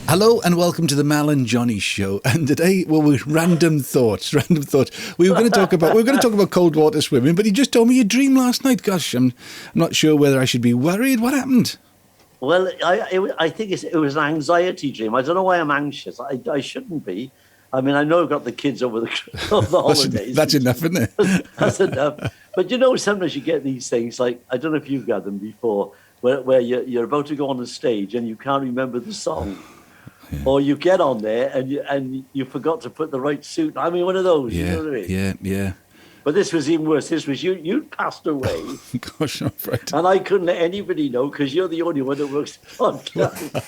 Hello and welcome to the Mal&Johnny Show. And today, well, we're random thoughts. We were going to talk about cold water swimming, but you just told me your dream last night. Gosh, I'm not sure whether I should be worried. What happened? Well, I think it was an anxiety dream. I don't know why I'm anxious. I shouldn't be. I mean, I know I've got the kids over the holidays. That's enough, isn't it? That's enough. But sometimes you get these things, like, I don't know if you've got them before, where you're about to go on the stage and you can't remember the song. Yeah. Or you get on there and you forgot to put the right suit. I mean, one of those. Yeah, you know what I mean? Yeah. But this was even worse. This was you passed away. Gosh, I'm afraid. And I couldn't let anybody know because you're the only one that works on camera.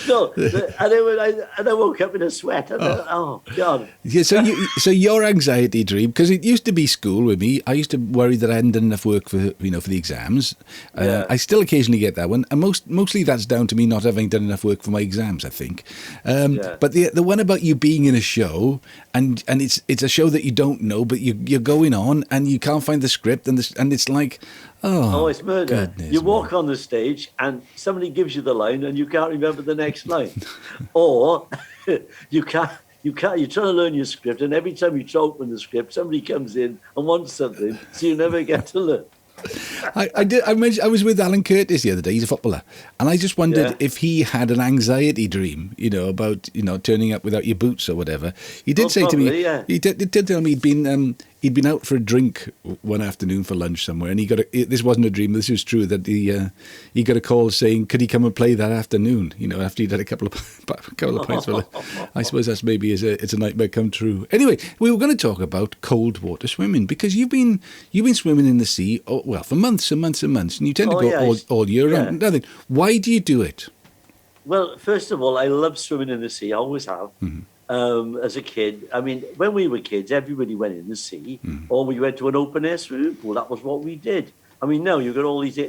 No, and I woke up in a sweat. And oh God! Yeah, so your anxiety dream, because it used to be school with me. I used to worry that I hadn't done enough work for the exams. Yeah. I still occasionally get that one, and mostly that's down to me not having done enough work for my exams, I think. But the one about you being in a show, and it's a show that you don't know, but you're going on and you can't find the script, and it's like. Oh, it's murder. You walk on the stage and somebody gives you the line and you can't remember the next line. Or you're trying to learn your script, and every time you try to open the script, somebody comes in and wants something, so you never get to learn. I was with Alan Curtis the other day. He's a footballer, and I just wondered if he had an anxiety dream, about turning up without your boots or whatever. He did say probably, to me, yeah. he did tell me he'd been out for a drink one afternoon for lunch somewhere, and this wasn't a dream. This was true, that he got a call saying, could he come and play that afternoon? After he'd had a couple of pints. I suppose that's maybe it's a nightmare come true. Anyway, we were going to talk about cold water swimming, because you've been swimming in the sea for months and months and months, and you tend to go all year round. Nothing. Why do you do it? Well, first of all, I love swimming in the sea. I always have. Mm-hmm. As a kid, I mean, when we were kids, everybody went in the sea, or we went to an open-air swimming pool. That was what we did. I mean, now you've got all these,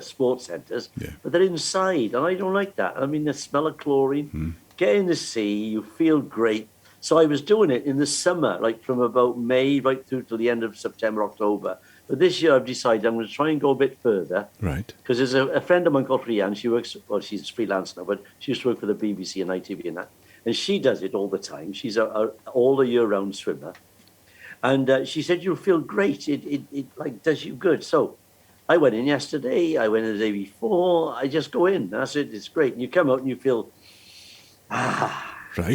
sports centres, but they're inside, and I don't like that. I mean, the smell of chlorine. Get in the sea, you feel great. So I was doing it in the summer, like from about May right through to the end of September, October. But this year I've decided I'm going to try and go a bit further. Right. Because there's a friend of mine called Rhiannon. She's freelance now, but she used to work for the BBC and ITV and that. And she does it all the time. She's all the year-round swimmer. And she said, you'll feel great. It like does you good. So I went in yesterday. I went in the day before. I just go in. That's it. It's great. And you come out and you feel, right.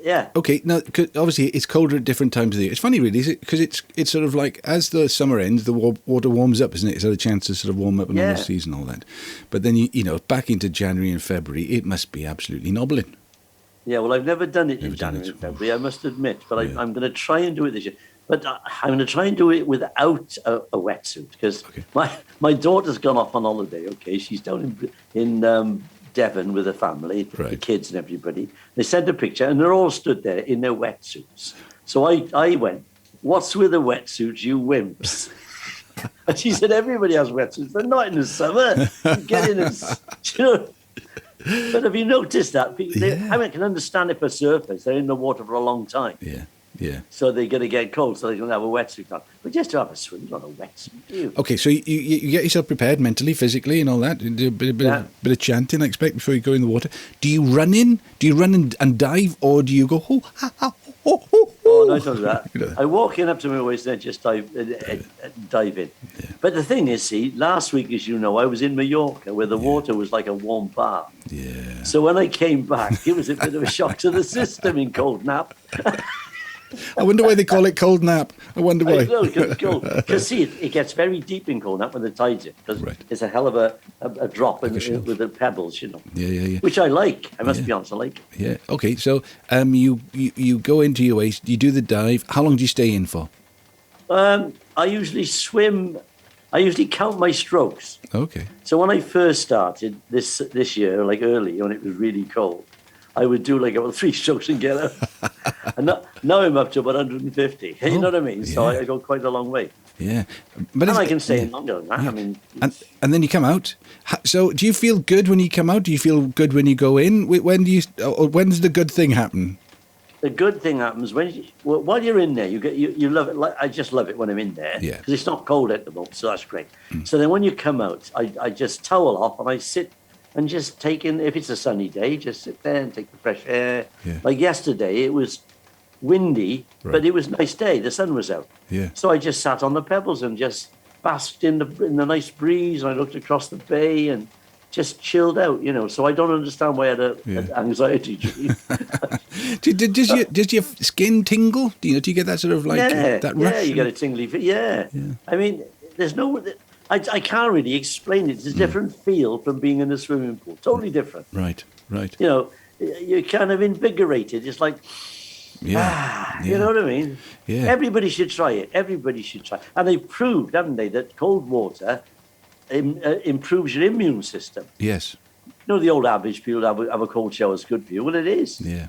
Yeah. Okay. Now, obviously, it's colder at different times of the year. It's funny, really, because it's sort of like as the summer ends, the water warms up, isn't it? It's had a chance to sort of warm up and all the season, all that. But then back into January and February, it must be absolutely nobbling. Yeah. Well, I've never done it in January and February, I must admit, but I'm going to try and do it this year. But I'm going to try and do it without a wetsuit, because my daughter's gone off on holiday. Okay, she's down in Devon with her family, the kids and everybody. They sent a picture and they're all stood there in their wetsuits. So I went, what's with the wetsuits, you wimps? And she said, everybody has wetsuits. They're not in the summer. You get in and, But have you noticed that? I can understand if a surfers, they're in the water for a long time. Yeah. So they're going to get cold, so they're going to have a wetsuit on. But just to have a swim, not a wetsuit, do you? Okay, so you get yourself prepared mentally, physically, and all that. Do a bit of chanting, I expect, before you go in the water. Do you run in? Do you run and dive, or do you go, oh, no, I don't do that. I walk in up to my waist and just dive in. Yeah. But the thing is, see, last week, as you know, I was in Mallorca, where the water was like a warm bath. Yeah. So when I came back, it was a bit of a shock to the system in Cold Nap. I wonder why they call it Cold Nap. I wonder why. Because see, it gets very deep in Cold Nap when the tide's in. Because it's a hell of a drop with the pebbles, Yeah. Which I like. I must be honest, I like it. Yeah. Okay, so you go into your waist, you do the dive. How long do you stay in for? I usually swim. I usually count my strokes. Okay. So when I first started this year, like early, when it was really cold, I would do like about 3 strokes and get out. And now I'm up to about 150. You know what I mean? So I go quite a long way. Yeah. But I can stay in longer than that. Yeah. I mean, and then you come out. So do you feel good when you come out? Do you feel good when you go in? When does the good thing happen? The good thing happens while you're in there. You love it. Like, I just love it when I'm in there because it's not cold at the moment, so that's great. So then when you come out, I just towel off and I sit and just taking, if it's a sunny day, just sit there and take the fresh air. Yeah. Like yesterday, it was windy, but it was a nice day. The sun was out. Yeah. So I just sat on the pebbles and just basked in the nice breeze. And I looked across the bay and just chilled out, So I don't understand why I had an anxiety dream. Does your skin tingle? Do you get that sort of like that rush? Yeah, you get a tingly. Yeah. I mean, there's no. I can't really explain it. It's a different feel from being in a swimming pool. Totally different. Right. You're kind of invigorated. It's like, you know what I mean? Yeah. Everybody should try it. Everybody should try. And they've proved, haven't they, that cold water improves your immune system. Yes. The old average people have a cold shower is good for you. Well, it is. Yeah.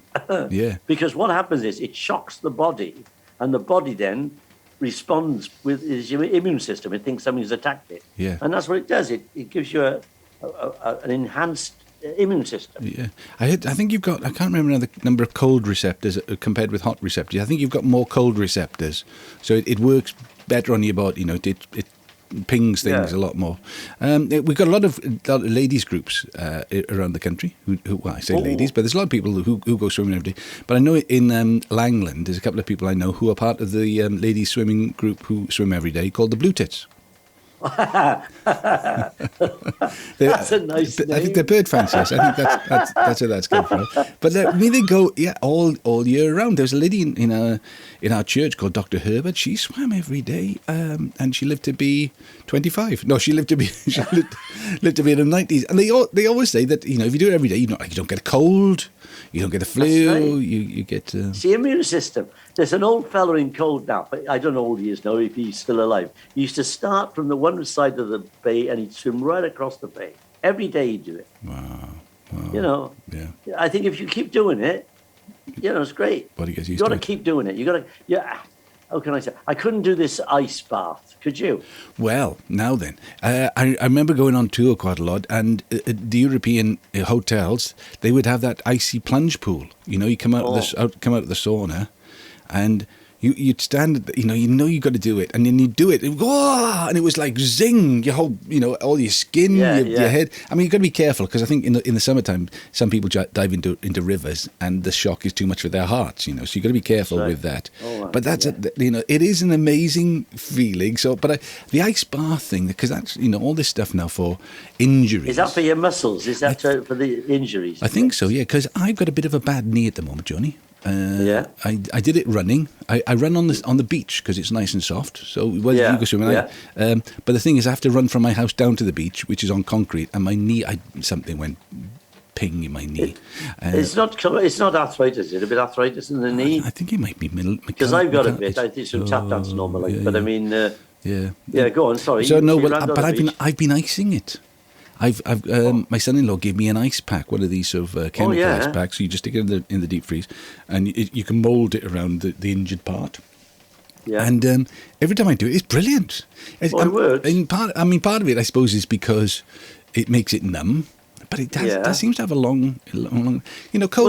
Yeah. Because what happens is it shocks the body, and the body then responds with your immune system. It thinks something's attacked it. Yeah. And that's what it does. It gives you an enhanced immune system. Yeah. I think you've got, I can't remember the number of cold receptors compared with hot receptors. I think you've got more cold receptors. So it works better on your body. It pings things a lot more. We've got a lot of ladies groups around the country. Who I say ladies, but there's a lot of people who go swimming every day. But I know in Langland, there's a couple of people I know who are part of the ladies swimming group who swim every day called the Blue Tits. That's a nice name. I think they're bird fanciers. I think that's where that's come from. But they go all year round. There's a lady in our church called Dr. Herbert. She swam every day, and she lived to be 25. No, she lived to be lived to be in the 90s. And they always say that if you do it every day, you don't get a cold, you don't get a flu, right. you get it's the immune system. There's an old fella in Cold Nap. I don't know how old he is now, if he's still alive. He used to start from the one side of the bay and he'd swim right across the bay. Every day he'd do it. Wow. Yeah. I think if you keep doing it, it's great. Body gets used you to got it. to keep doing it. You got to, how can I say? I couldn't do this ice bath. Could you? Well, now then, I remember going on tour quite a lot, and the European hotels, they would have that icy plunge pool. You come out of the sauna, and you'd stand, you've got to do it, and then you do it, and it was like zing, your whole, all your skin, your head. I mean, you've got to be careful, because I think in the summertime, some people dive into rivers, and the shock is too much for their hearts, so you've got to be careful with that. But that's, it is an amazing feeling. So, but the ice bath thing, because that's, all this stuff now for injuries. Is that for your muscles? Is that for the injuries? I think so, yeah, because I've got a bit of a bad knee at the moment, Johnny. I did it running. I run on the beach because it's nice and soft. So you go swimming. But the thing is, I have to run from my house down to the beach, which is on concrete, and my knee, something went ping in my knee. It's not arthritis. Is it a bit arthritis in the knee? I think it might be middle. Because I've got a bit. I did some tap dance normally, but I mean, Go on. Sorry. So but I've been icing it. My son-in-law gave me an ice pack, one of these sort of chemical ice packs. So you just stick it in the deep freeze, and you can mould it around the injured part. Yeah. And every time I do it, it's brilliant. It works. And part of it, I suppose, is because it makes it numb, but it does seems to have a long, cold.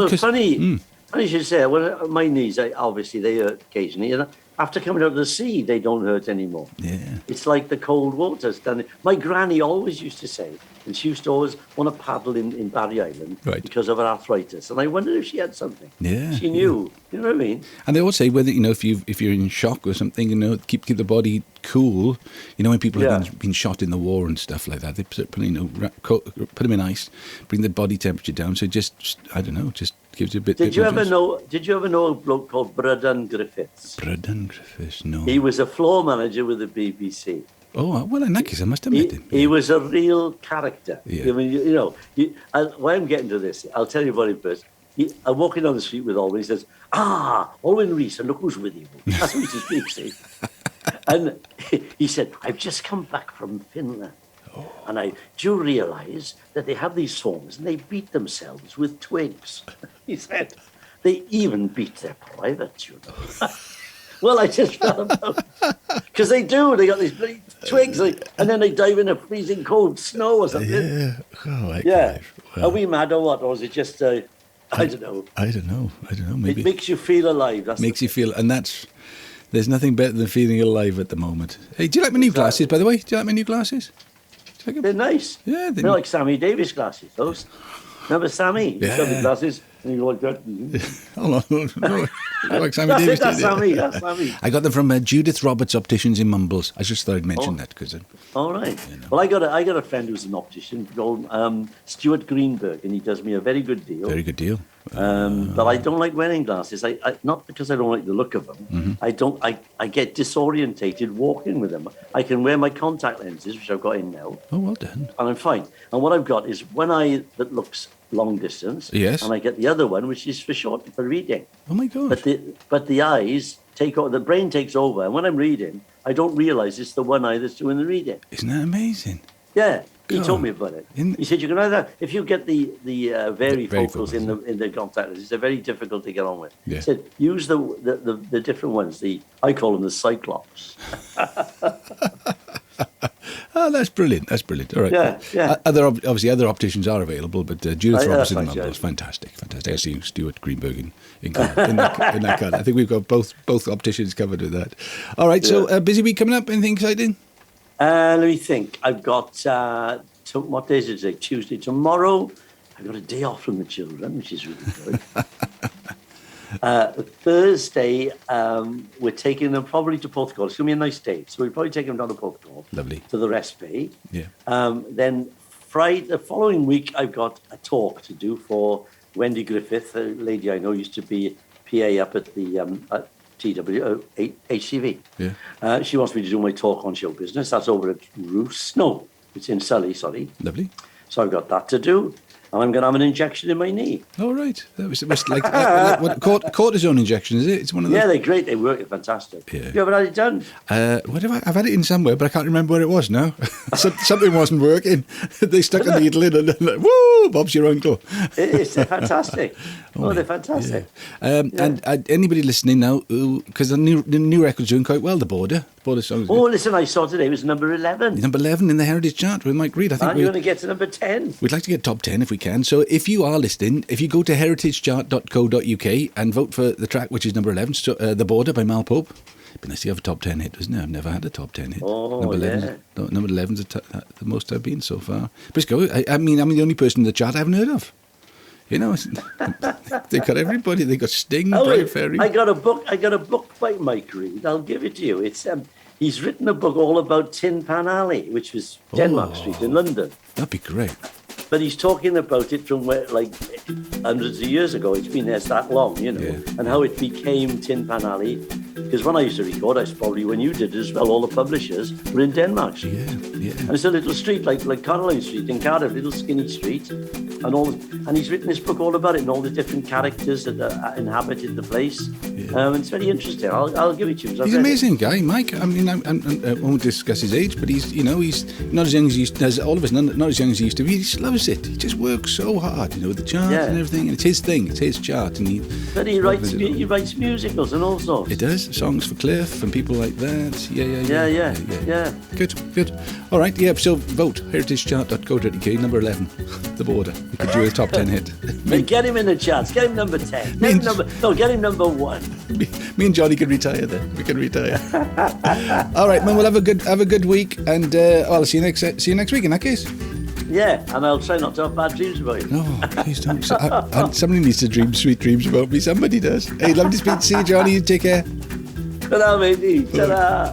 Well, funny you should say. Well, my knees, obviously, they hurt occasionally. After coming out of the sea, they don't hurt anymore. Yeah. It's like the cold water's done it. My granny always used to say, and she used to always want to paddle in Barry Island because of her arthritis. And I wondered if she had something. Yeah. She knew. You know what I mean? And they always say whether, if you're in shock or something, keep the body cool. When people have been shot in the war and stuff like that, they put them in ice, bring the body temperature down. So just gives you a bit. Did you ever know a bloke called Bryden Griffiths? Bryden Griffiths, no. He was a floor manager with the BBC. Oh, well, in that case, I must have met him. He was a real character. Yeah. I mean, why I'm getting to this, I'll tell you about it first. I'm walking down the street with Alwyn. He says, Alwyn Rees, and look who's with you. That's what he speaks, see. And he said, I've just come back from Finland. Oh. And do you realise that they have these songs and they beat themselves with twigs? He said, they even beat their privates, Well, I just found out. Because they do. They got these bloody twigs, and then they dive in a freezing cold snow or something. Yeah. Oh, Well, are we mad or what? Or is it just, I don't know. I don't know. Maybe. It makes you feel alive. Makes you feel, and there's nothing better than feeling alive at the moment. Hey, do you like my new glasses, by the way? Do you like my new glasses? They're nice. Yeah, they're like Sammy Davis glasses, those. Remember Sammy? Yeah. He's got the glasses, and you like that. Hold on. No, like Sammy Davis. That's Sammy. I got them from Judith Roberts Opticians in Mumbles. I just thought I'd mention that because. All right. Well, I got a friend who's an optician called Stuart Greenberg, and he does me a very good deal. Very good deal. But I don't like wearing glasses. I not because I don't like the look of them. I get disorientated walking with them. I can wear my contact lenses, which I've got in now. Oh, well done. And I'm fine. And what I've got is one eye that looks long distance. Yes. And I get the other one, which is for reading. Oh my God. But the eyes take over. The brain takes over, and when I'm reading, I don't realise it's the one eye that's doing the reading. Isn't that amazing? Yeah. He God. told me about it. He said you can either, if you get the varifocals in the contact lenses, they're very difficult to get on with. Yeah. He said use the different ones. I call them the Cyclops. Oh, that's brilliant. That's brilliant. All right. Yeah. Obviously, other opticians are available, but Judith Roberts in thanks, Mumbles, yeah. fantastic. I see Stuart Greenberg in that card. I think we've got both opticians covered with that. All right. So busy week coming up. Anything exciting? Let me think. I've got what day is it today? Tuesday. Tomorrow, I've got a day off from the children, which is really good. Thursday, we're taking them probably to Portugal. It's going to be a nice day. So we'll probably take them down to Portugal. Lovely. To the Rest Bay. Yeah. Then Friday, the following week, I've got a talk to do for Wendy Griffith, a lady I know used to be PA up at the HCV. Yeah. She wants me to do my talk on show business. That's over at Roos. No, it's in Sully, sorry. Lovely. So I've got that to do. And I'm going to have an injection in my knee. Oh, right. That was like what, cortisone injection, is it? It's one of those. Yeah, they're great. They work. They're fantastic. Yeah. You ever had it done? I've had it in somewhere, but I can't remember where it was now. Something wasn't working. They stuck a needle in and like, woo, Bob's your uncle. They're fantastic. They're fantastic. Yeah. And anybody listening now, because the new record's doing quite well, The Border songs. Oh, listen, I saw today it was number 11. Number 11 in the Heritage Chart with Mike Reid. I think you're going to get to number 10. We'd like to get top 10 if we can. So if you are listening, if you go to heritagechart.co.uk and vote for the track, which is number 11, The Border by Mal Pope. It'd be nice to have a top 10 hit, doesn't it? I've never had a top 10 hit. Oh, number 11's the most I've been so far. But go. I mean, I'm the only person in the chart I haven't heard of. You know, they've got everybody. They've got Sting, Brave Ferry. I got a book by Mike Reid. I'll give it to you. It's he's written a book all about Tin Pan Alley, which was Denmark Street in London. That'd be great. But he's talking about it from where, like, hundreds of years ago. It's been there that long, you know, and how it became Tin Pan Alley. Because when I used to record, I probably when you did as well, all the publishers were in Denmark Street. Yeah. And it's a little street like Caroline Street in Cardiff, little skinny street, and he's written this book all about it and all the different characters that inhabited the place. Yeah. It's very interesting. I'll give it to you. He's an amazing guy, Mike. I mean, I won't discuss his age, but he's not as young as he used to, as all of us, not as young as he used to be. He just loves it. He just works so hard, with the chart and everything. And it's his thing. It's his chart. And but he writes musicals and all sorts. He does. Songs for Cliff and people like that. Yeah. Good. All right, so vote. heritagechart.co.uk, number 11, The Border. We could do a top 10 hit. Get him in the charts. Get him number 10. Get him number 1. Me and Johnny can retire then. We can retire. All right, man. We'll have a good week, and I'll see you next week in that case. Yeah, and I'll try not to have bad dreams about you. No, please don't. Somebody needs to dream sweet dreams about me. Somebody does. Hey, lovely to speak to you, Johnny. Take care. Ta-da, matey. Ta-da.